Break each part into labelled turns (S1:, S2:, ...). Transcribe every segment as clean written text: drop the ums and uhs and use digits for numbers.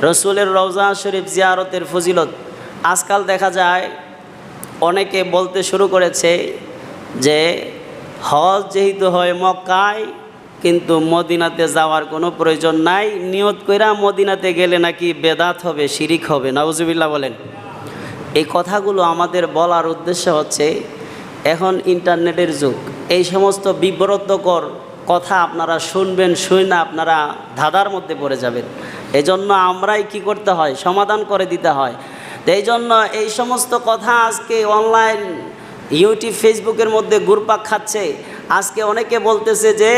S1: রসুলের রওজা শরীফ জিয়ারতের ফজিলত আজকাল দেখা যায় অনেকে বলতে শুরু করেছে যে হজ যেহেতু হয় মক্কায়, কিন্তু মদিনাতে যাওয়ার কোনো প্রয়োজন নাই, নিয়ত কইরা মদিনাতে গেলে নাকি বেদাত হবে, শিরিক হবে। নাউজুবিল্লাহ বলেন। এই কথাগুলো আমাদের বলার উদ্দেশ্য হচ্ছে এখন ইন্টারনেটের যুগ, এই সমস্ত বিব্রতকর কথা আপনারা শুনবেন, শুনে না আপনারা ধাঁধার মধ্যে পড়ে যাবেন। এই জন্য আমরাই কি করতে হয়, সমাধান করে দিতে হয়। এই জন্য এই সমস্ত কথা আজকে অনলাইন ইউটিউব ফেসবুকের মধ্যে ঘুরপাক খাচ্ছে। আজকে অনেকে বলতেছে যে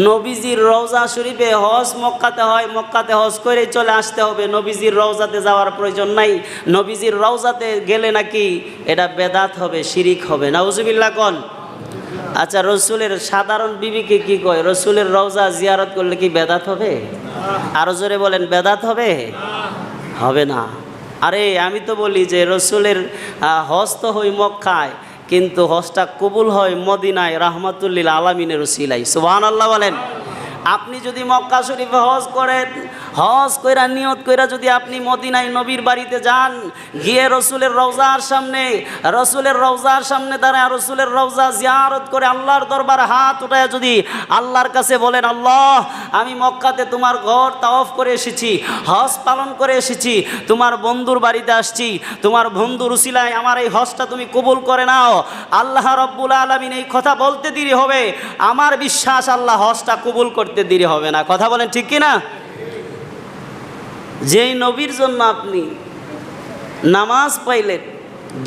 S1: নবীজির রওজা শরীফে হজ মক্কাতে হয়, মক্কাতে হজ করেই চলে আসতে হবে, নবীজির রওজাতে যাওয়ার প্রয়োজন নাই, নবীজির রওজাতে গেলে নাকি এটা বেদাত হবে, শিরিক হবে। নাউজুবিল্লাহ কোন। আচ্ছা, রসুলের সাধারণ বিবিকে কি কয়, রসুলের রওজা জিয়ারত করলে কি বেদাত হবে? আরো জোরে বলেন, বেদাত হবে? হবে না। আরে আমি তো বলি যে রসুলের হজ তো হয় মক্কায়, কিন্তু হজটা কবুল হয় মদিনায় রাহমাতুল্লিল আলামিনের উসিলায়। সুবহানাল্লাহ বলেন। আপনি যদি মক্কা শরীফে হজ করেন, হজ কইরা নিয়ত কইরা যদি আপনি মদিনায় নবীর বাড়িতে যান, গিয়ে রসুলের রওজার সামনে দাঁড়ায় রসুলের রওজা জিয়ারত করে আল্লাহর দরবারে হাত উঠায় যদি আল্লাহর কাছে বলেন, আল্লাহ আমি মক্কাতে তোমার ঘর তাওয়াফ করে এসেছি, হজ পালন করে এসেছি, তোমার বন্ধুর বাড়িতে আসছি, তোমার বন্ধুর উসিলায় আমার এই হজটা তুমি কবুল করে নাও। আল্লাহ রব্বুল আলামিন এই কথা বলতে দেরি হবে, আমার বিশ্বাস আল্লাহ হজটা কবুল করতে দেরি হবে না। কথা বলেন ঠিক কিনা? যেই নবীর জন্য আপনি নামাজ পাইলেন,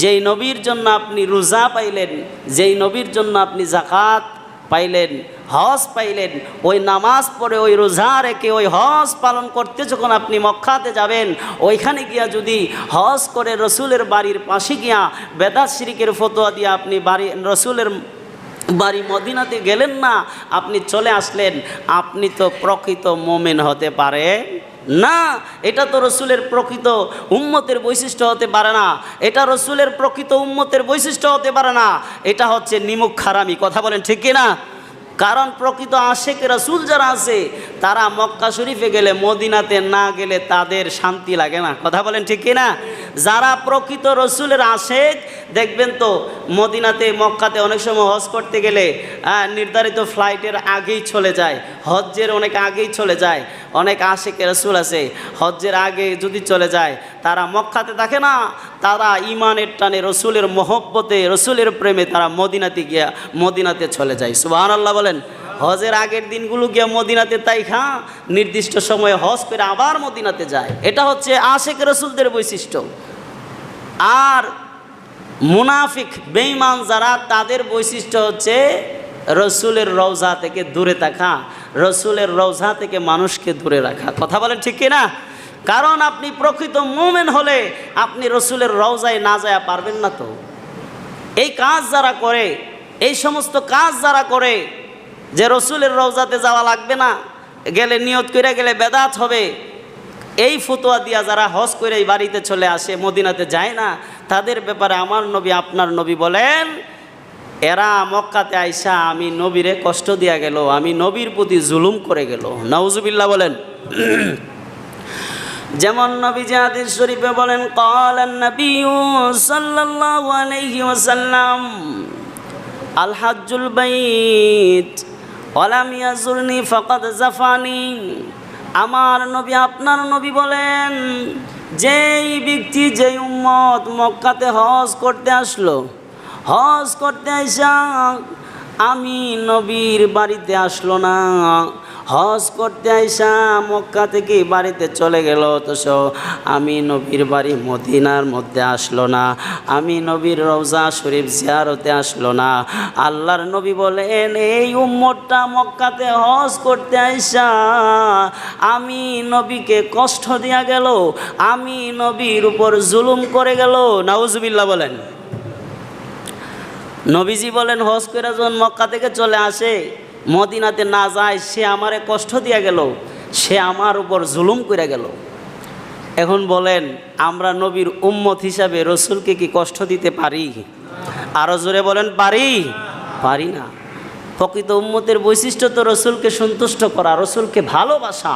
S1: যেই নবীর জন্য আপনি রোজা পাইলেন, যেই নবীর জন্য আপনি যাকাত পাইলেন, হজ পাইলেন, ওই নামাজ পড়ে ওই রোজা রেখে ওই হজ পালন করতে যখন আপনি মক্কাতে যাবেন, ওইখানে গিয়া যদি হজ করে রসুলের বাড়ির পাশে গিয়া বেদাত শিরিকের ফতোয়া দিয়ে আপনি রসুলের বাড়ি মদিনাতে গেলেন না, আপনি চলে আসলেন, আপনি তো প্রকৃত মুমিন হতে পারে না। এটা তো রসুলের প্রকৃত উম্মতের বৈশিষ্ট্য হতে পারে না, এটা রসুলের প্রকৃত উম্মতের বৈশিষ্ট্য হতে পারে না, এটা হচ্ছে নিমুখ খারামি। কথা বলেন ঠিক কিনা? কারণ প্রকৃত আশেক রসুল যারা আছে তারা মক্কা শরীফে গেলে মদিনাতে না গেলে তাদের শান্তি লাগে না। কথা বলেন ঠিক কিনা? যারা প্রকৃত রসুলের আশেক দেখবেন তো মদিনাতে মক্কাতে অনেক সময় হজ করতে গেলে নির্ধারিত ফ্লাইটের আগেই চলে যায়, হজ্জের অনেক আগেই চলে যায়। অনেক আশেক রসুল আছে হজ্জের আগে যদি চলে যায়, তারা মক্কাতে থাকে না, তারা ইমানের টানে রসুলের মহব্বতে রসুলের প্রেমে তারা মদিনাতে চলে যায়। সুবহানাল্লাহ বলেন। হজের আগের দিনগুলো গিয়ে মদিনাতে নির্দিষ্ট সময়ে হজ করে আবার মদিনাতে যায়। এটা হচ্ছে আশেক রসুলদের বৈশিষ্ট্য। আর মুনাফিক বেঈমান যারা, তাদের বৈশিষ্ট্য হচ্ছে রসুলের রওজা থেকে দূরে থাকা, রসুলের রওজা থেকে মানুষকে দূরে রাখা। কথা বলেন ঠিক কিনা? কারণ আপনি প্রকৃত মুমিন হলে আপনি রসুলের রওজায় না যায় পারবেন না। তো এই কাজ যারা করে, এই সমস্ত কাজ যারা করে যে রসুলের রওজাতে যাওয়া লাগবে না, গেলে নিয়ত করে গেলে বেদাত হবে, এই ফতোয়া দিয়া যারা হজ করে এই বাড়িতে চলে আসে, মদিনাতে যায় না, তাদের ব্যাপারে আমার নবী আপনার নবী বলেন, এরা মক্কাতে আইসা আমি নবীরে কষ্ট দিয়া গেল, আমি নবীর প্রতি জুলুম করে গেল। নাউজুবিল্লাহ বলেন। যেমন নবীজি হাদিস শরীফে বলেন, ক্বালান নবিয়্যু সাল্লাল্লাহু আলাইহি ওয়াসাল্লাম আল হাজ্জুল বাইত ওয়া লাম ইয়াজুরনি ফাকাদ জাফানি। আমার নবী আপনার নবী বলেন, যেই ব্যক্তি, যেই উম্মত মক্কাতে হজ করতে আসলো, হজ করতে আইসা আমি নবীর বাড়িতে আসলো না, হজ করতে আইসা মক্কা থেকে বাড়িতে চলে গেল, অথচ আমি নবীর বাড়ি মদিনার মধ্যে আসলো না, আমি নবীর রওজা শরীফ জিয়ারতে আসলো না। আল্লাহর নবী বলেন, এই উম্মতটা মক্কাতে হজ করতে আইসা আমি নবীকে কষ্ট দিয়া গেল, আমি নবীর উপর জুলুম করে গেল। নাউজুবিল্লাহ বলেন। নবীজি বলেন, হজ করে যখন মক্কা থেকে চলে আসে, মদিনাতে না যায়, সে আমারে কষ্ট দিয়া গেল, সে আমার উপর জুলুম করে গেল। এখন বলেন, আমরা নবীর উম্মত হিসাবে রসুলকে কি কষ্ট দিতে পারি? আরো জোরে বলেন, পারি? পারি না। প্রকৃত উম্মতের বৈশিষ্ট্য তো রসুলকে সন্তুষ্ট করা, রসুলকে ভালোবাসা।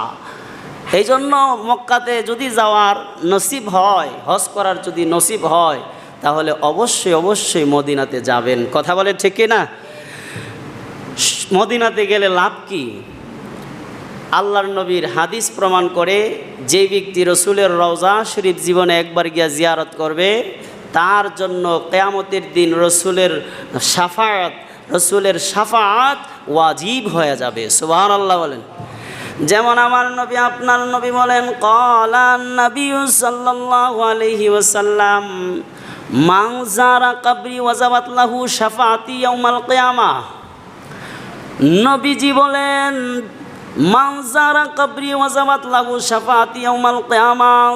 S1: এই জন্য মক্কাতে যদি যাওয়ার নসিব হয়, হজ করার যদি নসিব হয়, তাহলে অবশ্যই অবশ্যই মদিনাতে যাবেন। কথা বলে ঠিক কিনা? মদিনাতে গেলে লাভ কি? আল্লাহর নবীর হাদিস প্রমাণ করে, যে ব্যক্তি রসুলের রওজা শরীফ জীবনে একবার গিয়া জিয়ারত করবে, তার জন্য কিয়ামতের দিন রসুলের শাফাআত ওয়াজিব হয়ে যাবে। সুবহানাল্লাহ বলেন। যেমন আমার নবী আপনার নবী বলেন, ক্বালান নবী সাল্লাল্লাহু আলাইহি ওয়াসাল্লাম, মান যারা কবরি ওয়াজাবাত লাহু শাফাআতি ইয়াউমাল কিয়ামাহ। নবীজি বলেন, মান যারা কবরি ওয়াজাবাত লাহু শাফাআতি ইয়াউমাল কিয়ামাহ,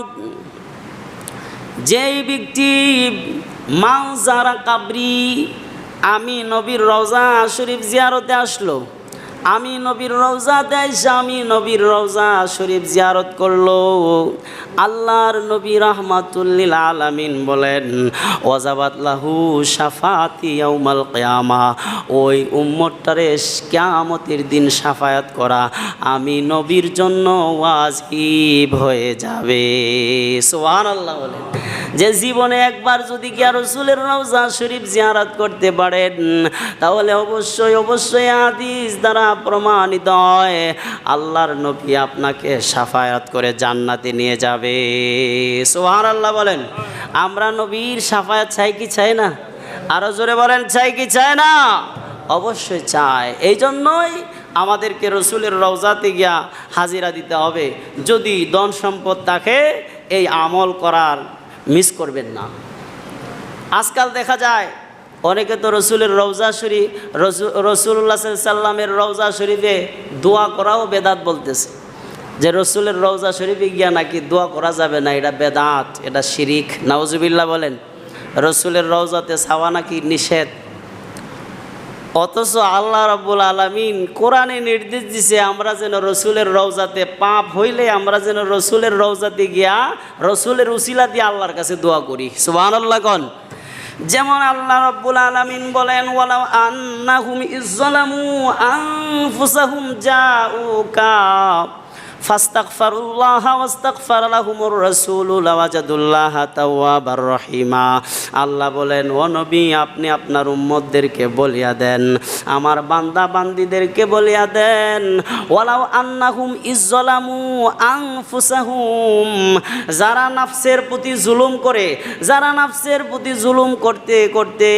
S1: যেই ব্যক্তি মান যারা কবরি, আমি নবীর রওজা শরীফ জিয়ারতে আসলো, আমি নবীর রওজাতে আইসা আমি নবীর রওজা শরীফ জিয়ারত করলো, আল্লাহর নবী রাহমাতুল্লিল আলামিন বলেন, ওয়াজাবাত লাহু শাফাআতি ইয়াউমাল কিয়ামা, ওই উম্মতটারে কিয়ামতের দিন শাফায়াত করা আমি নবীর জন্য ওয়াজিব হয়ে যাবে। সুবহানাল্লাহ বলেন। যে জীবনে একবার যদি গিয়া রসুলের রওজা শরীফ জিয়ারত করতে পারেন, তাহলে অবশ্যই অবশ্যই হাদিস দ্বারা প্রমাণিত হয় আল্লাহর নবী আপনাকে শাফায়াত করে জান্নাতে নিয়ে যাবে। সুবহানাল্লাহ বলেন। আমরা নবীর শাফায়াত চাই কি চাই না? আরো জোরে বলেন, চাই কি চাই না? অবশ্যই চাই। এই জন্যই আমাদেরকে রসুলের রওজাতে গিয়া হাজিরা দিতে হবে। যদি ধন সম্পদ থাকে, এই আমল করার মিস করবেন না। আজকাল দেখা যায় অনেকে তো রসুলের রওজা শরীফ, রসুল্লাহ সাল্লামের রওজা শরীফে দোয়া করাও বেদাত বলতেছে, যে রসুলের রওজা শরীফে গিয়া নাকি দোয়া করা যাবে না, এটা বেদাত, এটা শিরিক। নাউজুবিল্লাহ বলেন। রসুলের রওজাতে চাওয়া নাকি নিষেধ, অথচ আল্লাহ রাব্বুল আলামিন কোরআনে নির্দেশ দিছে আমরা যেন রসুলের রওজাতে, পাপ হইলে আমরা যেন রসুলের রওজাতে গিয়া রসুলের উসিলা দিয়ে আল্লাহর কাছে দোয়া করি। সুবহানাল্লাহ কোন। যেমন আল্লাহ রাব্বুল আলামিন বলেন, ওয়ালাউ আন্নাহুম ইযযালামু আনফুসাহুম জাউকা ফাস্তাগফিরুল্লাহ ওয়াস্তাগফার লাহুমুর রাসূলু লাওয়াজাদুল্লাহা তাওয়াবার রহিমা। আল্লাহ বলেন, ও নবী, আপনি আপনার উম্মতদেরকে বলিয়া দেন, আমার বান্দা বান্দীদেরকে বলিয়া দেন, ওয়ালাউ আন্নাহুম ইযযালামু আনফুসাহুম, যারা নাফসের প্রতি জুলুম করে, যারা নাফসের প্রতি জুলুম করতে করতে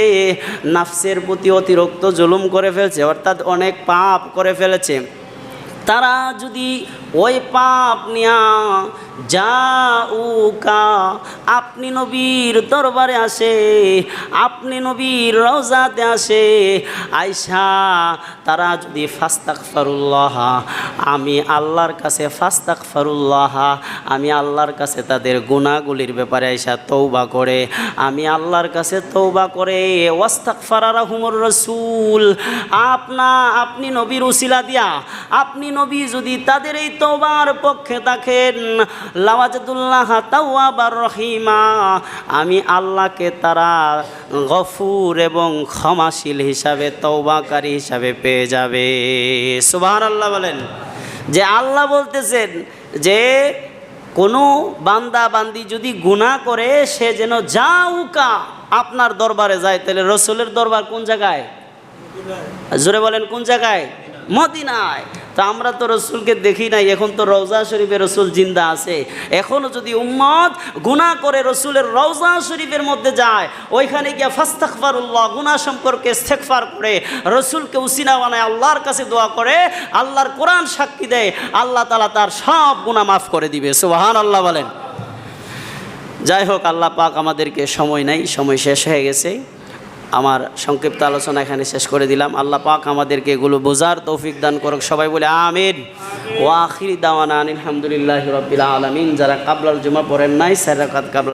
S1: নাফসের প্রতি অতিরিক্ত জুলুম করে ফেলছে, অর্থাৎ অনেক পাপ করে ফেলেছে, তারা যদি ওই পাপ নিয়া জাউকা, আপনি নবীর দরবারে আসে, আপনি নবীর রওজাতে আসে, আয়সা তারা যদি ফাস্তাগফিরুল্লাহ, আমি আল্লাহর কাছে ফাস্তাগফিরুল্লাহ, আমি আল্লাহর কাছে তাদের গুনাহগুলির ব্যাপারে আয়সা তওবা করে, আমি আল্লাহর কাছে তওবা করে, ওয়াস্তাগফারা লাহুমুর রাসূল, আপনি নবীর উসিলা দিয়া, আপনি নবী যদি তাদের এই তওবার পক্ষে থাকেন, লাওয়াজাদুল্লাহ তাওয়াবার রহিমা, আমি আল্লাহকে তারা গফুর এবং ক্ষমাশীল হিসাবে, তওবাকারী হিসাবে পেয়ে যাবে। সুবহানাল্লাহ বলেন। যে আল্লাহ বলতেছেন যে কোনো বান্দা বান্দি যদি গুনাহ করে, সে যেন জাউকা, আপনার দরবারে যায়। তাহলে রসুলের দরবার কোন জায়গায়? জোরে বলেন, কোন জায়গায়? মদিনায়। তো আমরা তো রসুলকে দেখি নাই, এখন তো রওজা শরীফে রসুল জিন্দা আছে। এখনও যদি উম্মত গুনাহ করে রসুলের রওজা শরীফের মধ্যে যায়, ওইখানে গিয়া ফাস্তাগফিরুল্লাহ, গুনাহ সম্পর্কে ইস্তেগফার করে, রসুলকে উসিলা বানায় আল্লাহর কাছে দোয়া করে, আল্লাহর কোরআন সাক্ষী দেয়, আল্লাহ তাআলা তার সব গুনাহ মাফ করে দিবে। সুবহানাল্লাহ বলেন। যাই হোক, আল্লাহ পাক আমাদেরকে সময় নাই, সময় শেষ হয়ে গেছে। আমার সংক্ষিপ্ত আলোচনা এখানে শেষ করে দিলাম। আল্লাহ পাক আমাদেরকে এগুলো বোঝার তৌফিক দান করুক। সবাই বলে আমিন। ওয়া আখিরি দাওয়ানা আলহামদুলিল্লাহি রাব্বিল আলামিন। যারা কাবলাল জুমা পড়েন নাই, 4 রাকাত কাবলা